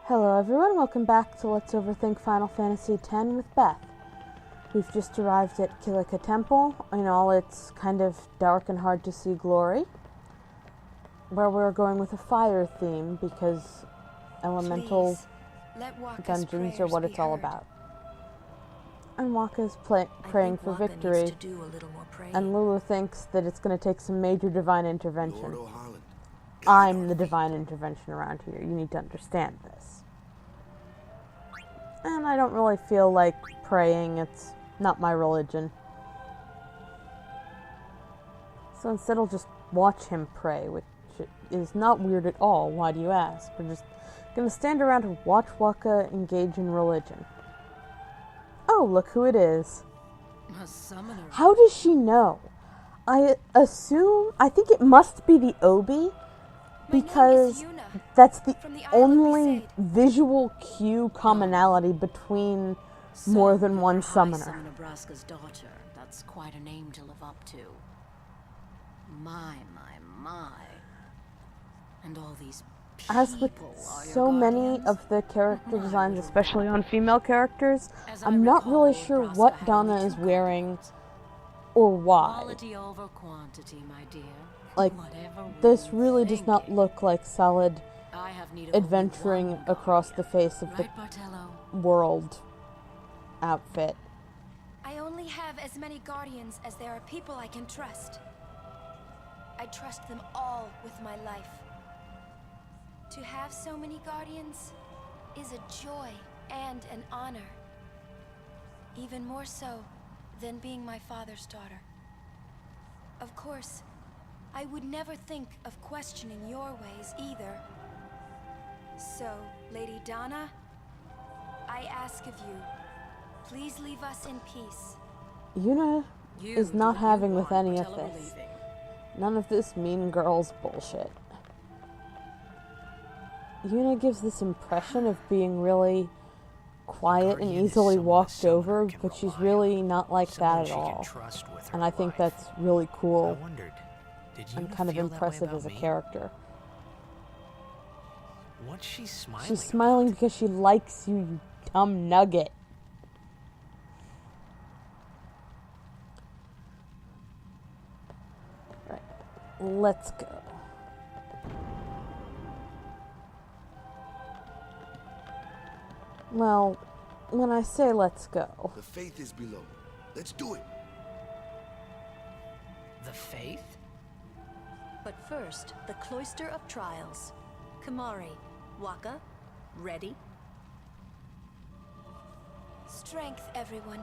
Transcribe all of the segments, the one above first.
Hello everyone, welcome back to Let's Overthink Final Fantasy X with Beth. We've just arrived at Kilika Temple in all its kind of dark and hard to see glory, where we're going with a fire theme because elemental dungeons are what it's all about. And Wakka's praying for victory, and Lulu thinks that it's going to take some major divine intervention. I'm the divine intervention around here. You need to understand this. And I don't really feel like praying. It's not my religion. So instead I'll just watch him pray, which is not weird at all. Why do you ask? We're just going to stand around and watch Wakka engage in religion. Oh, look who it is. A summoner. How does she know? I think it must be the Obi, because that's the only visual cue commonality between more than one summoner. Nebraska's daughter. That's quite a name to live up to. My. And all these people. As with so many of the character designs, especially on female characters, I'm not really sure what Donna is wearing or why. Quality over quantity, my dear. Like, this really does not look like solid adventuring across the face of the world outfit. I only have as many guardians as there are people I can trust. I trust them all with my life. To have so many guardians is a joy and an honor. Even more so than being my father's daughter. Of course, I would never think of questioning your ways either. So, Lady Donna, I ask of you, please leave us in peace. Yuna is not having with any of this. None of this mean girls bullshit. Yuna gives this impression of being really quiet and easily walked over, but she's really not like that at all. And I think that's really cool and kind of impressive as a character. She's smiling because she likes you, you dumb nugget. Right, let's go. Well, when I say let's go... The faith is below. Let's do it. The faith? But first, the Cloister of Trials. Kamari, Wakka, ready? Strength, everyone.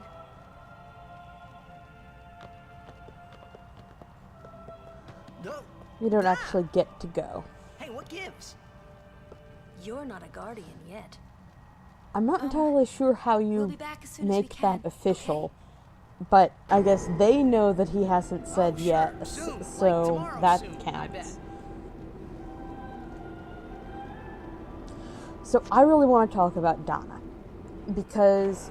No. You don't actually get to go. Hey, what gives? You're not a guardian yet. I'm not entirely sure how you make that official, but I guess they know that he hasn't said yet, so that counts. So I really want to talk about Donna, because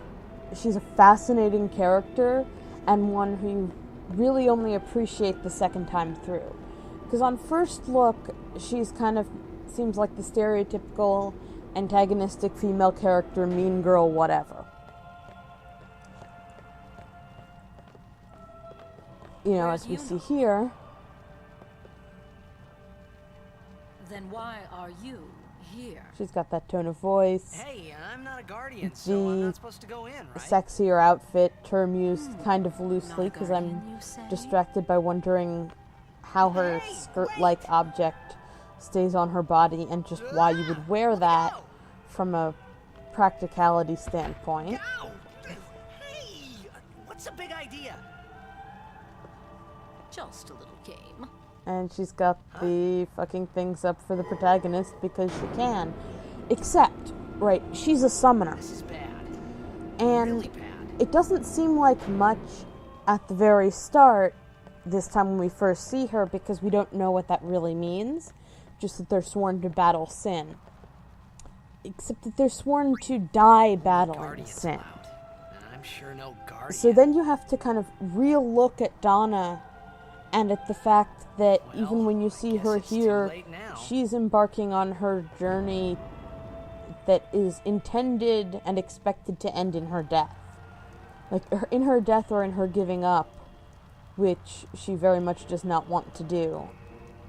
she's a fascinating character and one who you really only appreciate the second time through. Because on first look, she's kind of seems like the stereotypical antagonistic female character, mean girl, whatever. You know, as we see here. Then why are you here? She's got that tone of voice. Hey, I'm not a guardian, so I'm not supposed to go in, right? Sexier outfit, term used kind of loosely because I'm distracted by wondering how her skirt-like object stays on her body and just why you would wear that from a practicality standpoint. Hey, what's the big idea? Just a little game. And she's got the fucking things up for the protagonist because she can. Except, right, she's a summoner. This is bad. And Really bad. it doesn't seem like much at the very start, this time when we first see her, because we don't know what that really means. Just that they're sworn to battle sin. Except that they're sworn to die battling sin. I'm sure no guardian. So then you have to kind of re-look at Donna and at the fact that even when you see her here, she's embarking on her journey that is intended and expected to end in her death. Like, in her death or in her giving up, which she very much does not want to do.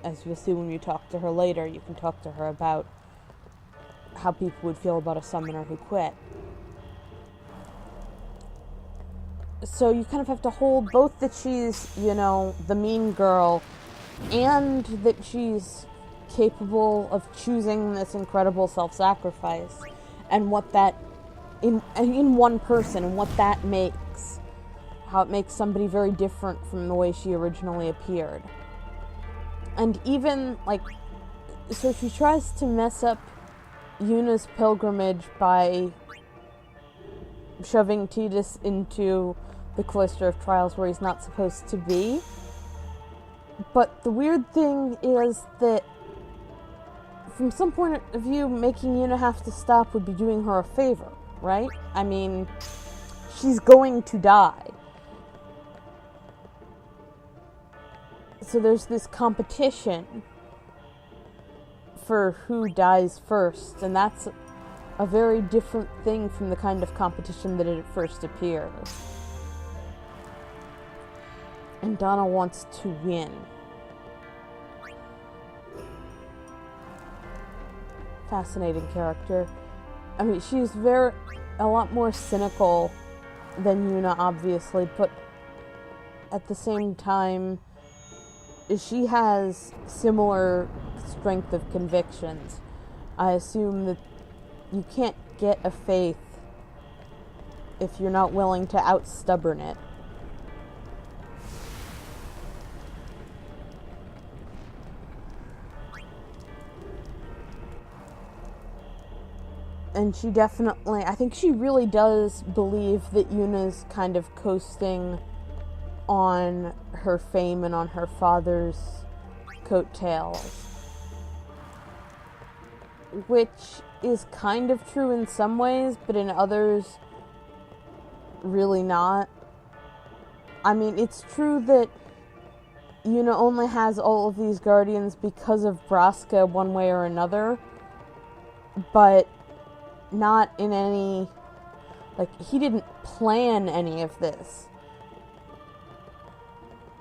As you'll see when you talk to her later, you can talk to her about how people would feel about a summoner who quit. So you kind of have to hold both that she's, you know, the mean girl, and that she's capable of choosing this incredible self-sacrifice, and what that, in one person, and what that makes, how it makes somebody very different from the way she originally appeared. And even, like, so she tries to mess up Yuna's pilgrimage by shoving Tidus into the Cloister of Trials where he's not supposed to be. But the weird thing is that, from some point of view, making Yuna have to stop would be doing her a favor, right? I mean, she's going to die. So there's this competition for who dies first, and that's a very different thing from the kind of competition that it at first appears. And Donna wants to win. Fascinating character. I mean, she's a lot more cynical than Yuna, obviously, but at the same time, she has similar strength of convictions. I assume that you can't get a faith if you're not willing to out-stubborn it. And she definitely, I think she really does believe that Yuna's kind of coasting on her fame and on her father's coattails. Which is kind of true in some ways, but in others, really not. I mean, it's true that Yuna only has all of these guardians because of Braska one way or another, but not in any, like, he didn't plan any of this.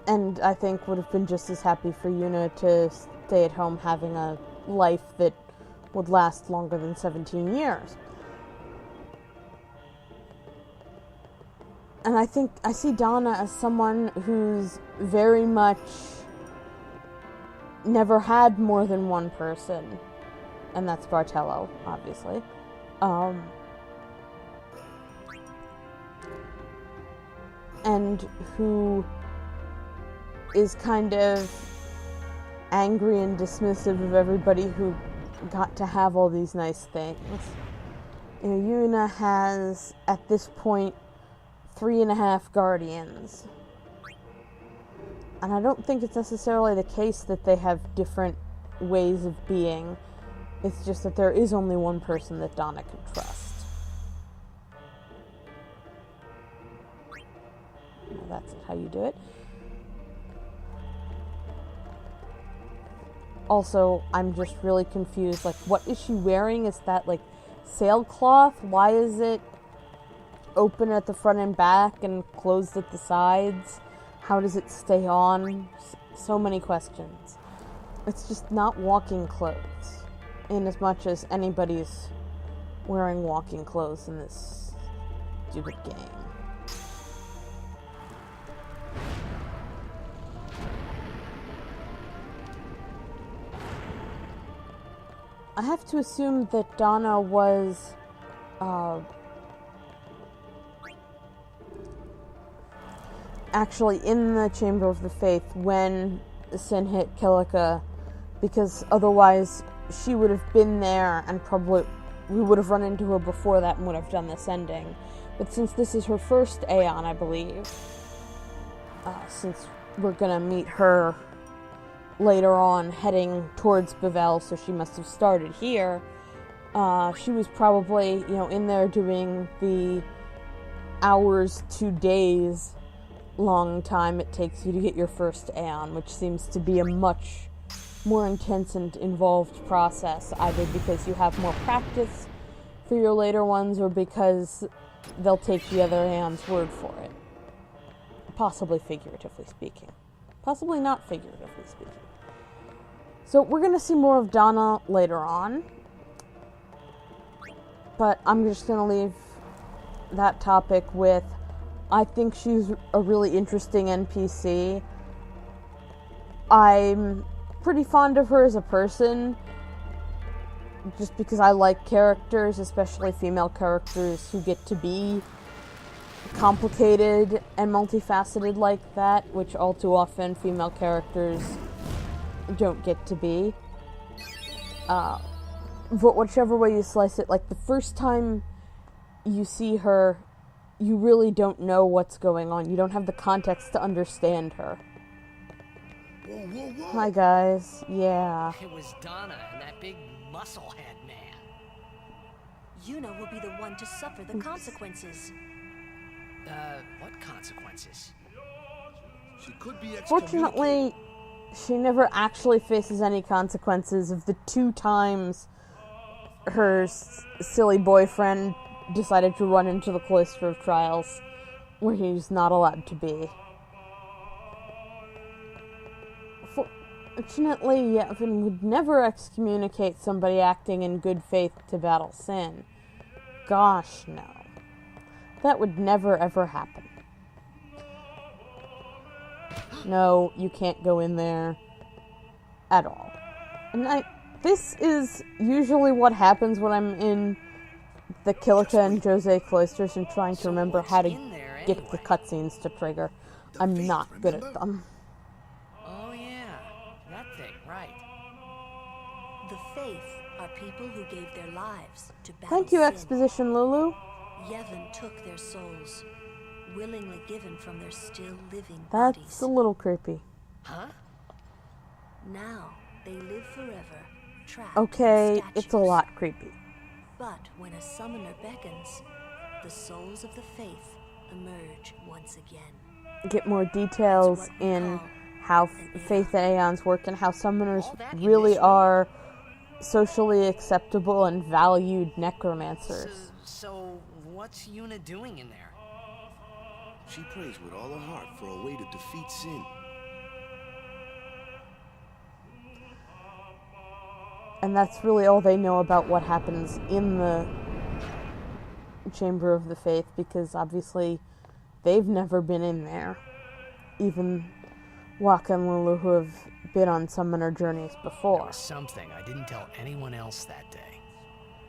And I think would have been just as happy for Yuna to stay at home having a life that would last longer than 17 years. And I think I see Donna as someone who's very much never had more than one person. And that's Bartello, obviously. And who is kind of angry and dismissive of everybody who got to have all these nice things. You know, Yuna has, at this point, 3.5 guardians. And I don't think it's necessarily the case that they have different ways of being. It's just that there is only one person that Donna can trust. Well, that's how you do it. Also, I'm just really confused. Like, what is she wearing? Is that, like, sailcloth? Why is it open at the front and back and closed at the sides? How does it stay on? So many questions. It's just not walking clothes. In as much as anybody's wearing walking clothes in this stupid game. I have to assume that Donna was actually in the Chamber of the Faith when Sin hit Kilika, because otherwise she would have been there and probably we would have run into her before that and would have done this ending. But since this is her first Aeon, I believe, since we're gonna meet her later on heading towards Bavel, so she must have started here. She was probably, you know, in there doing the hours to days long time it takes you to get your first Aeon, which seems to be a much more intense and involved process, either because you have more practice for your later ones, or because they'll take the other Aeon's word for it. Possibly figuratively speaking. Possibly not figuratively speaking. So we're going to see more of Donna later on. But I'm just going to leave that topic with, I think she's a really interesting NPC. I'm pretty fond of her as a person, just because I like characters, especially female characters who get to be complicated and multifaceted like that, which all too often female characters don't get to be. But whichever way you slice it, like the first time you see her, you really don't know what's going on. You don't have the context to understand her. Whoa, whoa, whoa. Hi guys, yeah. It was Donna and that big musclehead man. Yuna will be the one to suffer the consequences. What consequences? She could be Fortunately, she never actually faces any consequences of the 2 times her silly boyfriend decided to run into the Cloister of Trials, where he's not allowed to be. Fortunately, Yevon would never excommunicate somebody acting in good faith to battle sin. Gosh, no. That would never ever happen. No, you can't go in there at all. And this is usually what happens when I'm in the Kilika and Jose cloisters and trying to remember how to get the cutscenes to trigger. I'm not good at them. Oh yeah, that thing, right. The Faith are people who gave their lives to battle Thank you, sin. Exposition Lulu. Yevon took their souls, willingly given from their still living That's bodies. a little creepy. Huh? Now they live forever, trapped Okay, in it's a statues. lot creepy. But when a summoner beckons, the souls of the Faith emerge once again. Get more details That's what we in call how Faith and Aeons work and how summoners really are socially acceptable and valued necromancers. So what's Yuna doing in there? She prays with all her heart for a way to defeat sin. And that's really all they know about what happens in the Chamber of the Faith, because obviously they've never been in there. Even Waka and Lulu, who have been on summoner journeys There before. was something I didn't tell anyone else that day.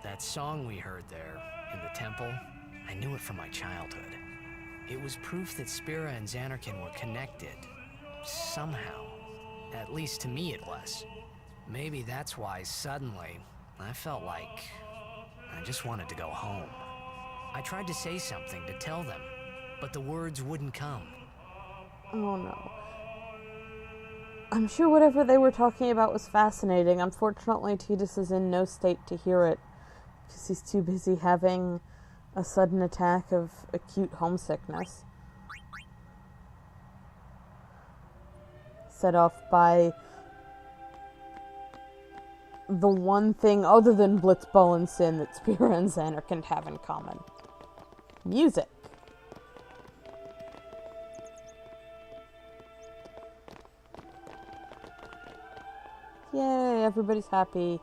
That song we heard there, in the temple, I knew it from my childhood. It was proof that Spira and Xanarkin were connected. Somehow. At least to me it was. Maybe that's why suddenly, I felt like I just wanted to go home. I tried to say something to tell them, but the words wouldn't come. Oh no. I'm sure whatever they were talking about was fascinating. Unfortunately, Tidus is in no state to hear it, because he's too busy having a sudden attack of acute homesickness. Set off by the one thing other than Blitzball and Sin that Spira and Xander can have in common. Music. Yay, everybody's happy.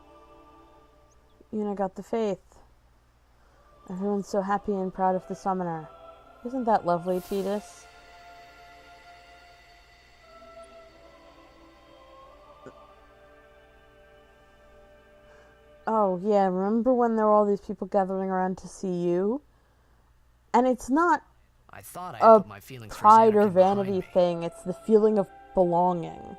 Yuna got the faith. Everyone's so happy and proud of the summoner. Isn't that lovely, Tidus? Oh, yeah, remember when there were all these people gathering around to see you? And it's not I thought I a put my feelings for pride or Xanarkin behind vanity me. thing. It's the feeling of belonging.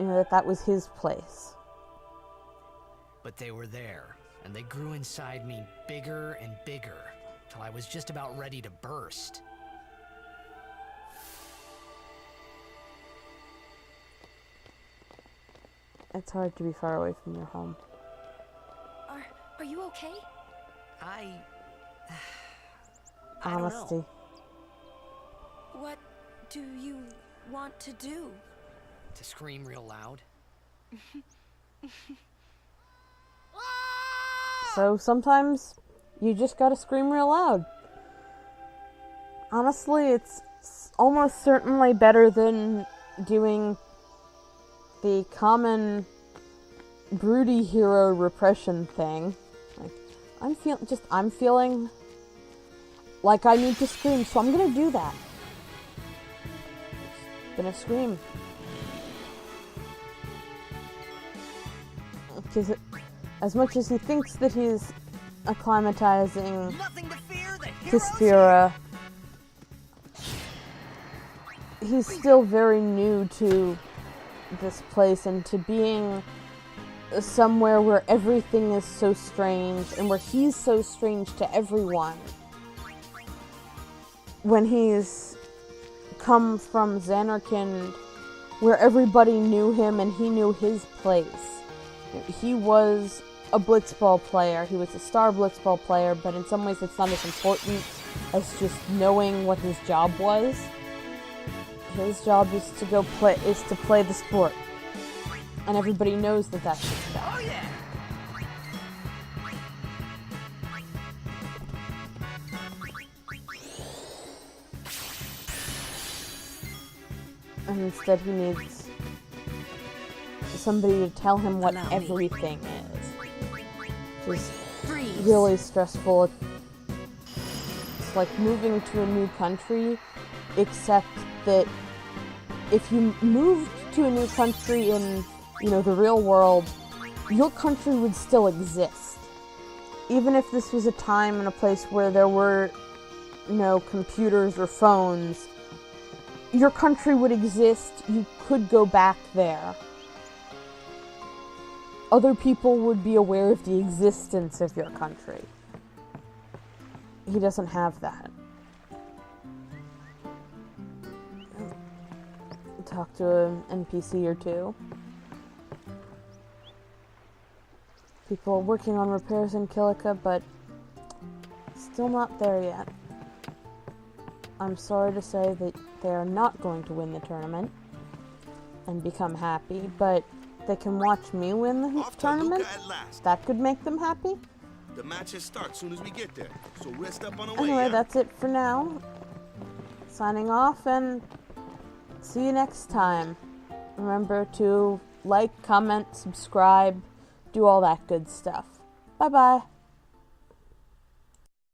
You know, that was his place. But they were there, and they grew inside me bigger and bigger, till I was just about ready to burst. It's hard to be far away from your home. Are you okay? I don't Honesty. know. What do you want to do? To scream real loud. So sometimes you just gotta scream real loud. Honestly, it's almost certainly better than doing the common broody hero repression thing. Like, I'm feeling like I need to scream, so I'm gonna do that. Just gonna scream. Because as much as he thinks that he's acclimatizing to Spira, he's still very new to this place and to being somewhere where everything is so strange and where he's so strange to everyone. When he's come from Xanarkand, where everybody knew him and he knew his place. He was a blitzball player. He was a star blitzball player, but in some ways it's not as important as just knowing what his job was. His job is to play the sport. And everybody knows that that's his job. Oh, yeah. And instead he needs somebody to tell him what everything is. Which is really stressful. It's like moving to a new country, except that if you moved to a new country in, the real world, your country would still exist. Even if this was a time and a place where there were no computers or phones, your country would exist. You could go back there. Other people would be aware of the existence of your country. He doesn't have that. Talk to an NPC or two. People are working on repairs in Kilika, but still not there yet. I'm sorry to say that they are not going to win the tournament and become happy, but they can watch me win the tournament. That could make them happy. The matches start soon as we get there, so rest up on the way. Anyway, that's it for now. Signing off, and see you next time. Remember to like, comment, subscribe, do all that good stuff. Bye-bye.